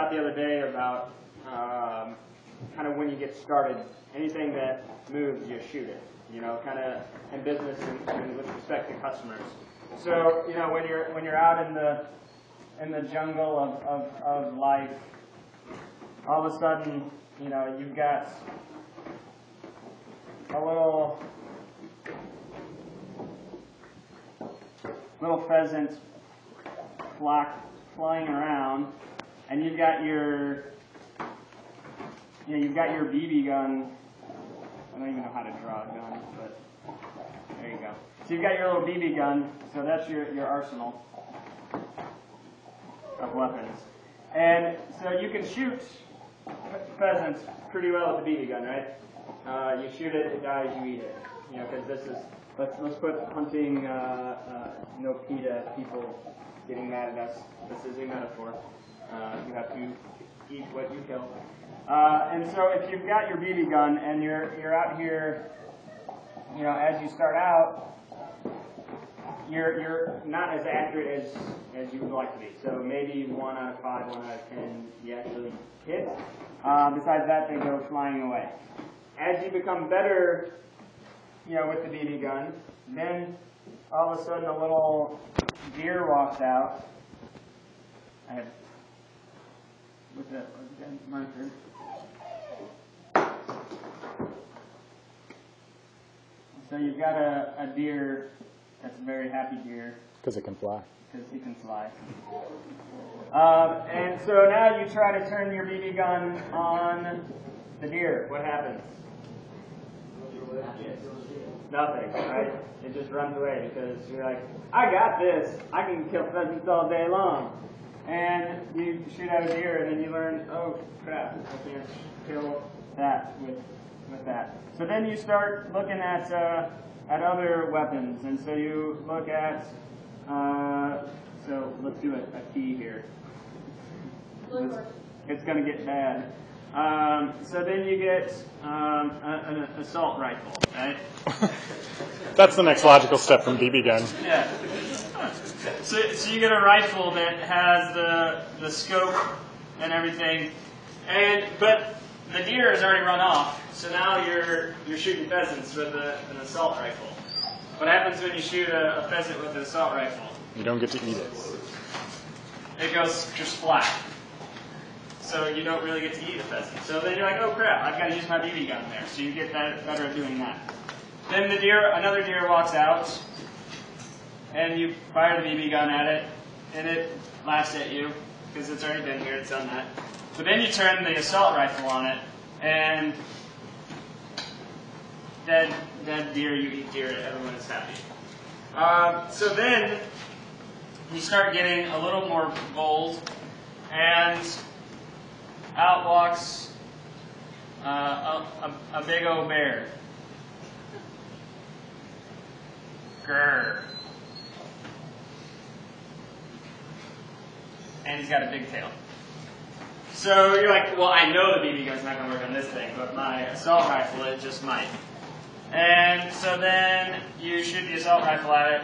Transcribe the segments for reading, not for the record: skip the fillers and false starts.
about the other day about kind of when you get started, anything that moves, you shoot it. You know, kind of in business and with respect to customers. So, you know, when you're out in the jungle of life, all of a sudden, you know, you've got a little pheasant flock flying around, and you've got your BB gun. I don't even know how to draw a gun, but there you go. So you've got your little BB gun, so that's your arsenal of weapons. And so you can shoot pheasants pretty well with the BB gun, right? You shoot it, it dies, you eat it. You know, because this is, let's put hunting, no PETA, people getting mad at us. This is a metaphor. You have to eat what you kill. And so if you've got your BB gun and you're out here, you know, as you start out, you're not as accurate as you would like to be. So maybe 1 out of 5, 1 out of 10, you actually hit. Besides that, they go flying away. As you become better, you know, with the BB gun, then all of a sudden a little deer walks out. I have with the marker. So you've got a deer that's a very happy deer. Because it can fly. Because he can fly. And so now you try to turn your BB gun on the deer. What happens? Nothing, right? It just runs away because you're like, I got this. I can kill pheasants all day long. And you shoot at a deer, and then you learn, oh crap, I can't kill that with that. So then you start looking at other weapons, and so you look at. So let's do a key here. It's going to get bad. So then you get an assault rifle, right? That's the next logical step from BB gun. Yeah. So you get a rifle that has the scope and everything, but the deer has already run off. So now you're shooting pheasants with an assault rifle. What happens when you shoot a pheasant with an assault rifle? You don't get to eat it. It goes just flat. So you don't really get to eat a pheasant. So then you're like, oh crap, I've got to use my BB gun there. So you get better at doing that. Then another deer walks out, and you fire the BB gun at it, and it laughs at you because it's already been here, it's done that. But then you turn the assault rifle on it, and dead deer, you eat deer, everyone is happy. So then you start getting a little more bold, and out walks a big old bear. Grrr. And he's got a big tail. So you're like, well, I know the BB gun's not going to work on this thing, but my assault rifle, it just might. And so then you shoot the assault rifle at it,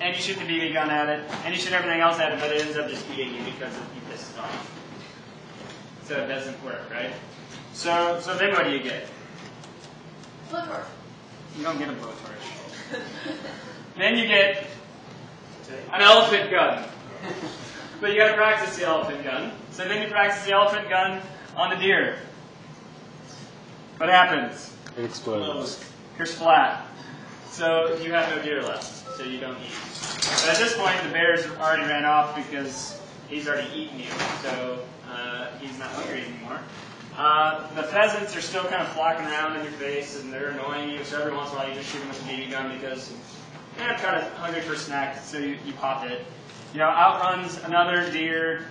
and you shoot the BB gun at it, and you shoot everything else at it, but it ends up just eating you because you pissed it off. So it doesn't work, right? So then what do you get? Blowtorch. You don't get a blowtorch. Then you get an elephant gun. But you got to practice the elephant gun. So then you practice the elephant gun on the deer. What happens? It explodes. Kersplat. So you have no deer left. So you don't eat. But at this point, the bear's already ran off because he's already eaten you. So he's not hungry anymore. The pheasants are still kind of flocking around in your face, and they're annoying you. So every once in a while, you just shoot them with a BB gun because I'm kind of hungry for a snack. So you pop it. You know, outruns another deer.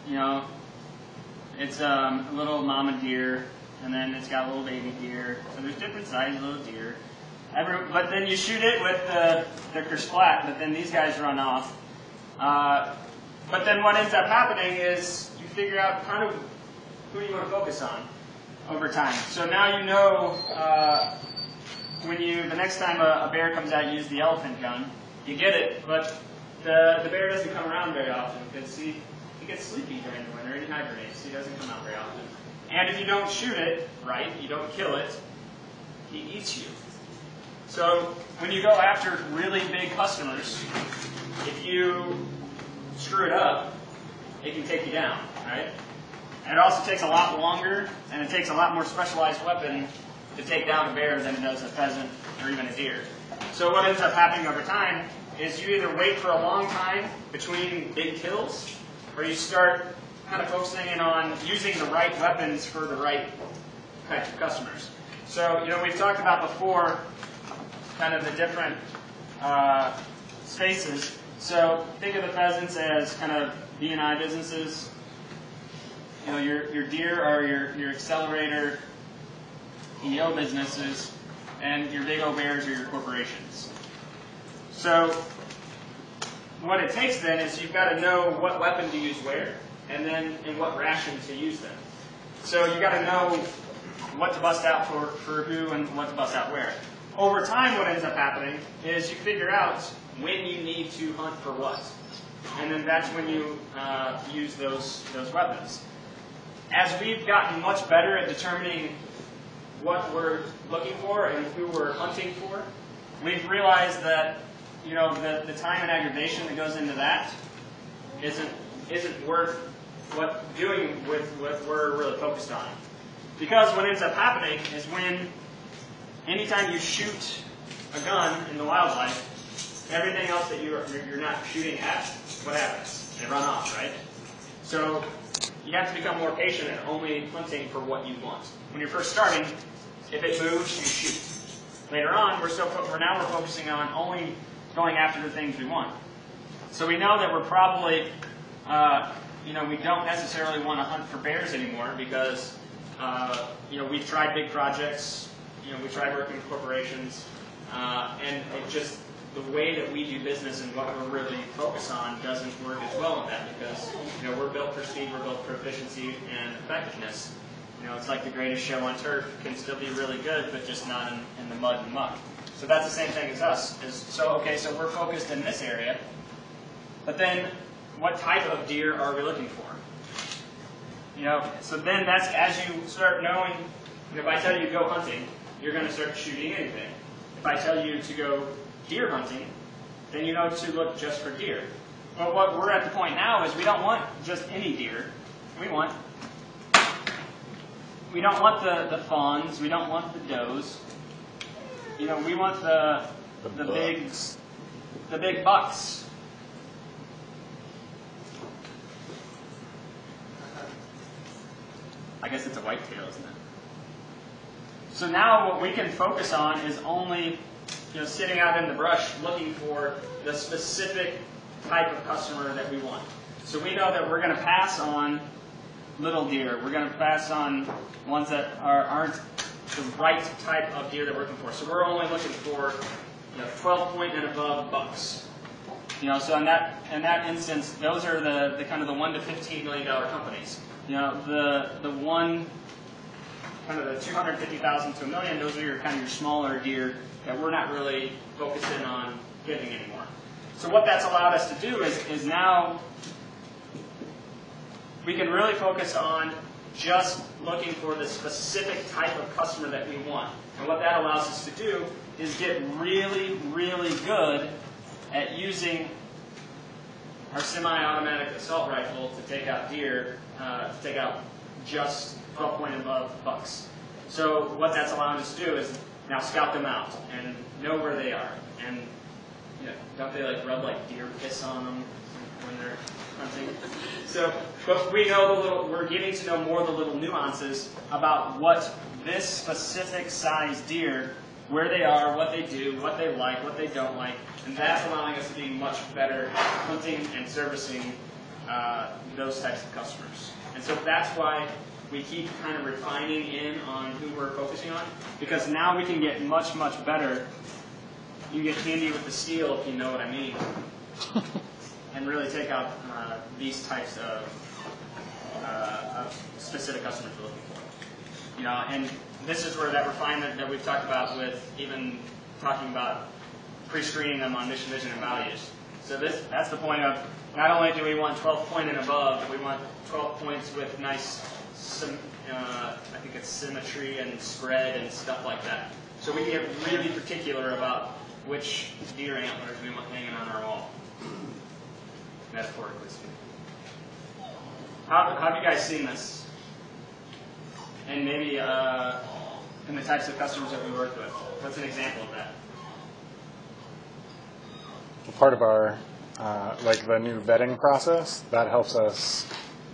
You know, it's a little mama deer, and then it's got a little baby deer. So there's different sized little deer. But then you shoot it with the kersplat, but then these guys run off. But then what ends up happening is you figure out kind of who you want to focus on over time. So now you know the next time a bear comes out, you use the elephant gun. You get it, but the bear doesn't come around very often because he gets sleepy during the winter and he hibernates. He doesn't come out very often. And if you don't shoot it right, you don't kill it, he eats you. So when you go after really big customers, if you screw it up, it can take you down, right? And it also takes a lot longer, and it takes a lot more specialized weapon to take down a bear than it does a pheasant or even a deer. So what ends up happening over time is you either wait for a long time between big kills, or you start kind of focusing in on using the right weapons for the right types of customers. So, we've talked about before kind of the different spaces. So think of the pheasants as kind of B&I businesses. Your deer are your accelerator EO businesses, and your big old bears are your corporations. So what it takes then is you've got to know what weapon to use where, and then in what ration to use them. So you've got to know what to bust out for who and what to bust out where. Over time, what ends up happening is you figure out when you need to hunt for what. And then that's when you use those weapons. As we've gotten much better at determining what we're looking for and who we're hunting for, we've realized that the time and aggravation that goes into that isn't worth doing with what we're really focused on. Because what ends up happening is anytime you shoot a gun in the wildlife, everything else that you're not shooting at, what happens? They run off, right? So you have to become more patient and only hunting for what you want. When you're first starting, if it moves, you shoot. Later on, we're focusing on only going after the things we want. So we know that we're probably, we don't necessarily want to hunt for bears anymore because, we've tried big projects, we tried working with corporations, and it just, the way that we do business and what we're really focused on doesn't work as well in that because, we're built for speed, we're built for efficiency and effectiveness. It's like the greatest show on turf can still be really good, but just not in the mud and muck. So that's the same thing as us. So we're focused in this area, but then what type of deer are we looking for? So then that's as you start knowing, if I tell you to go hunting, you're going to start shooting anything. If I tell you to go deer hunting, then you know to look just for deer. But what we're at the point now is we don't want just any deer. We don't want the fawns. We don't want the does. We want the big bucks. I guess it's a whitetail, isn't it? So now what we can focus on is only, sitting out in the brush looking for the specific type of customer that we want. So we know that we're going to pass on little deer. We're going to pass on ones that aren't the right type of deer that we're looking for. So we're only looking for 12-point and above bucks. So in that instance, those are the kind of the $1 to $15 million companies. The one kind of the 250,000 to $1 million. Those are your smaller deer that we're not really focusing on getting anymore. So what that's allowed us to do is now we can really focus on just looking for the specific type of customer that we want. And what that allows us to do is get really, really good at using our semi-automatic assault rifle to take out deer, to take out just 12-point and above bucks. So what that's allowing us to do is now scout them out and know where they are. And don't they rub deer piss on them when they're hunting? So, but we know we're getting to know more of the little nuances about what this specific size deer, where they are, what they do, what they like, what they don't like, and that's allowing us to be much better at hunting and servicing those types of customers. And so that's why we keep kind of refining in on who we're focusing on, because now we can get much, much better. You can get handy with the steel, if you know what I mean, and really take out these types of specific customers we're looking for. And this is where that refinement that we've talked about with even talking about pre-screening them on mission, vision, and values. So that's the point of, not only do we want 12 point and above, we want 12 points with nice, I think it's symmetry and spread and stuff like that. So we get really particular about which deer antlers we want hanging on our wall, metaphorically speaking. How have you guys seen this? And maybe in the types of customers that we work with. What's an example of that? Part of our, like the new vetting process, that helps us,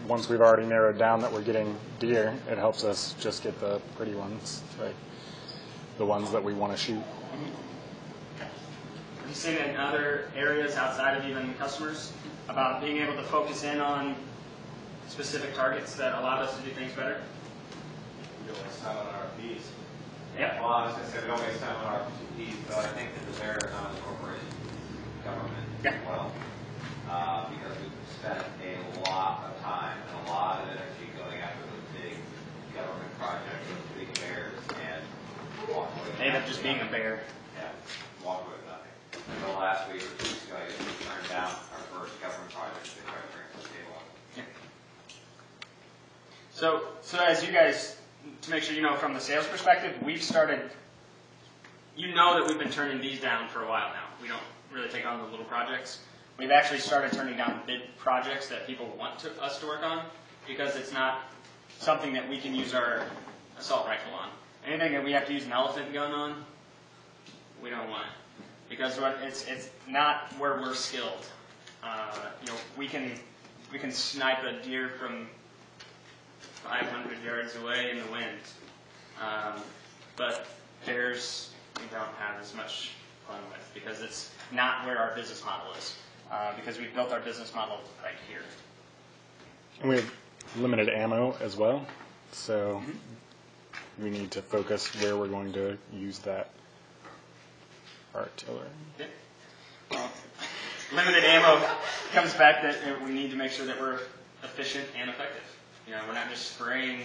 once we've already narrowed down that we're getting deer, it helps us just get the pretty ones, like the ones that we want to shoot. Have you seen it in other areas outside of even customers about being able to focus in on specific targets that allowed us to do things better? We don't waste time on RFPs. Yeah. Well, I was going to say we don't waste time on RFPs, but I think that the bear is on incorporating government as well. Because we've spent a lot of time and a lot of energy going after those big government projects, those big bears, and walk away with They end up just being a bear. Yeah, walk away with nothing. Until last week or 2 weeks ago, I guess we turned down our first government project they tried to bring to the table. Yeah. So as you guys, to make sure you know from the sales perspective, we've started, you know that we've been turning these down for a while now. We don't really take on the little projects. We've actually started turning down big projects that people want us to work on because it's not something that we can use our assault rifle on. Anything that we have to use an elephant gun on, we don't want it. Because it's not where we're skilled. We can snipe a deer from 500 yards away in the wind. But bears we don't have as much fun with because it's not where our business model is. Because we've built our business model right here. And we have limited ammo as well, so we need to focus where we're going to use that artillery. Yeah. Well, limited ammo comes back that we need to make sure that we're efficient and effective. We're not just spraying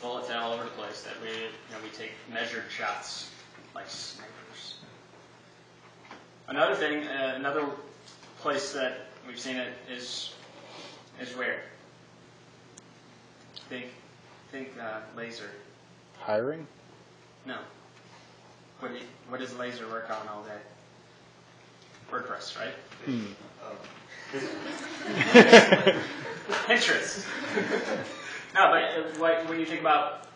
bullets all over the place. That we take measured shots like snipers. Another thing, another place that we've seen it is where? Think laser. Hiring? No. What does laser work on all day? WordPress, right? Pinterest. No, but when you think about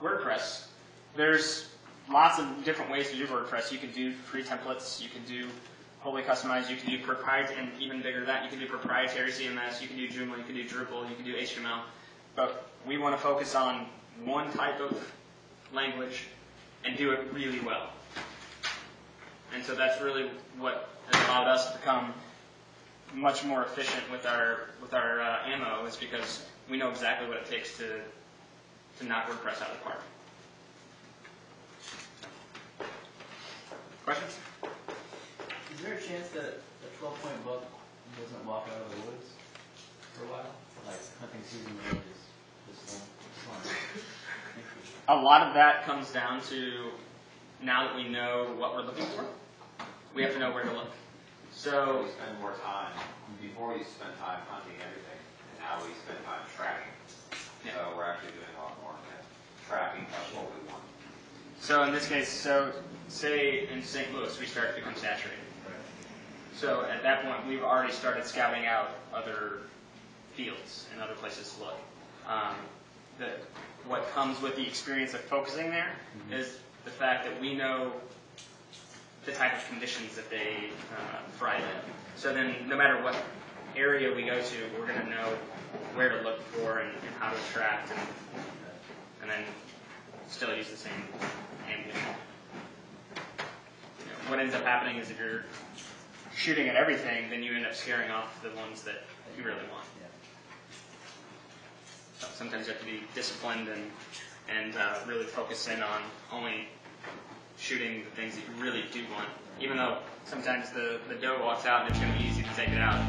WordPress, there's lots of different ways to do WordPress. You can do free templates. You can do wholly customized. You can do proprietary, and even bigger than that, you can do proprietary CMS. You can do Joomla. You can do Drupal. You can do HTML. But we want to focus on one type of language and do it really well. And so that's really what has allowed us to become much more efficient with our ammo, is because we know exactly what it takes to knock WordPress out of the park. Questions? Is there a chance that a 12-point buck doesn't walk out of the woods for a while? Like hunting season is this long. A lot of that comes down to, now that we know what we're looking for, we have to know where to look. So we spend more time. Before we spend time hunting everything, and now we spend time tracking. Yeah. So we're actually doing a lot more tracking of what we want. So in this case, say in St. Louis, we start to become saturated. So at that point, we've already started scouting out other fields and other places to look. What comes with the experience of focusing there is the fact that we know the type of conditions that they thrive in. So then no matter what area we go to, we're going to know where to look for and how to attract and then still use the same ammunition. What ends up happening is if you're shooting at everything, then you end up scaring off the ones that you really want. So sometimes you have to be disciplined and really focus in on only shooting the things that you really do want. Even though sometimes the doe walks out and it's going to be easy to take it out,